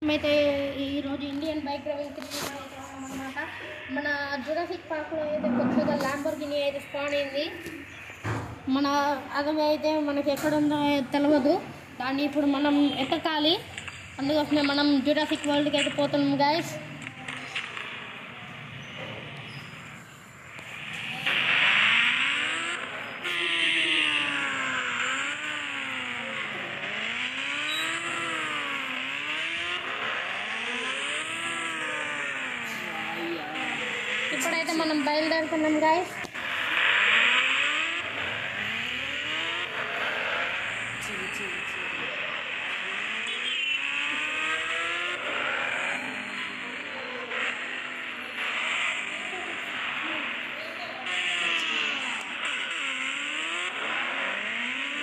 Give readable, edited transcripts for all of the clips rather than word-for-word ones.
మనమైతే ఈరోజు Indian bike driving అనమాట. మన జురాసిక్ పార్క్లో అయితే కొత్తగా ల్యాంబోర్గిని అయితే స్పాన్ అయింది. మన అది అయితే మనకి ఎక్కడుందో తెలియదు, దాన్ని ఇప్పుడు మనం ఎక్కకాలి. అందుకోసమే మనం జురాసిక్ వరల్డ్కి అయితే పోతున్నాం గైస్. ఇప్పుడైతే మనం బయలుదేరుతున్నాం గైస్.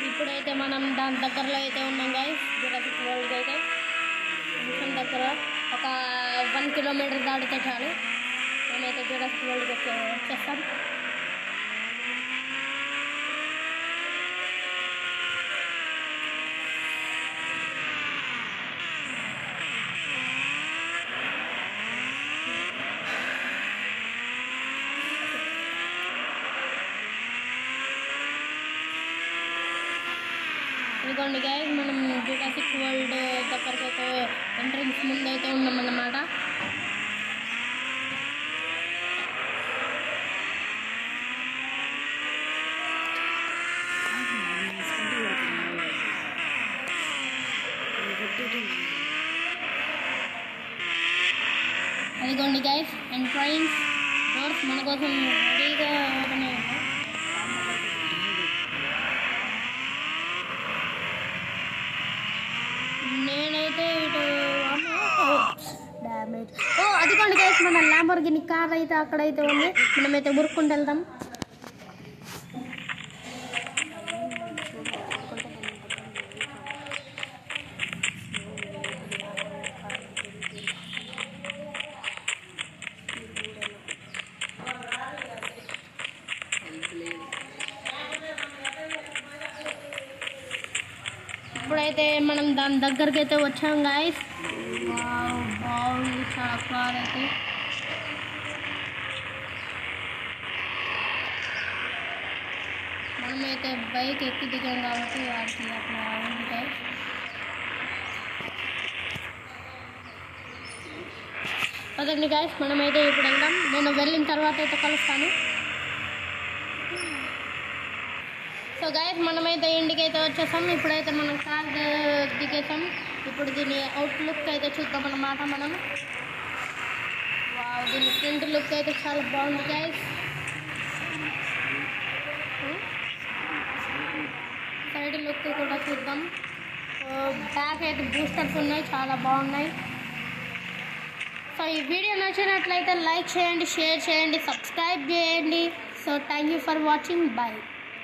ఇప్పుడైతే మనం దాని దగ్గరలో అయితే ఉన్నాం గైస్. జురాసిక్ వరల్డ్ అయితే మిషన్ దగ్గర ఒక 1 కిలోమీటర్ దాటితే చాలు మేమైతే జురాసిక్ వరల్డ్కి వచ్చేస్తాం. ఇదిగోండి గైస్, మనం జురాసిక్ వరల్డ్ దగ్గరికి అయితే ఎంట్రన్స్ ముందు అయితే ఉన్నామన్నమాట. అదిగోండి గైస్, ఎంట్రన్స్ డోర్స్ మన కోసం రెడీగా ఓపెన్ అయ్యాయి. నేనైతే ఇటు డ్యామేజ్ అదిగోండి గైస్, మన ల్యాంబోర్గిని కార్ అయితే అక్కడైతే ఉంది. మనమైతే ఉరుక్కుంటూ వెళ్దాం. ఇప్పుడైతే మనం దాని దగ్గరికి అయితే వచ్చాం గాయస్. బాగుంది చాలా కార్ అయితే. మనమైతే బైక్ ఎక్కి దిగాం కాబట్టి వాటికి అట్లా ఉంటాయి. అదండి గాయస్, మనమైతే ఇప్పుడు వెళ్దాం. నేను వెళ్ళిన తర్వాత అయితే కలుస్తాను. సో గైస్, మనమైతే ఇంటికి అయితే వచ్చేసాం. ఇప్పుడైతే మనం కార్ దిగేసాం. ఇప్పుడు దీని అవుట్లుక్ అయితే చూద్దాం అన్నమాట మనం. దీని ఫ్రంట్ లుక్ అయితే చాలా బాగుంది గైస్. సైడ్ లుక్ కూడా చూద్దాం. బ్యాక్ అయితే బూస్టర్స్ ఉన్నాయి, చాలా బాగున్నాయి. సో ఈ వీడియో నచ్చినట్లయితే లైక్ చేయండి, షేర్ చేయండి, సబ్స్క్రైబ్ చేయండి. So thank you for watching. Bye.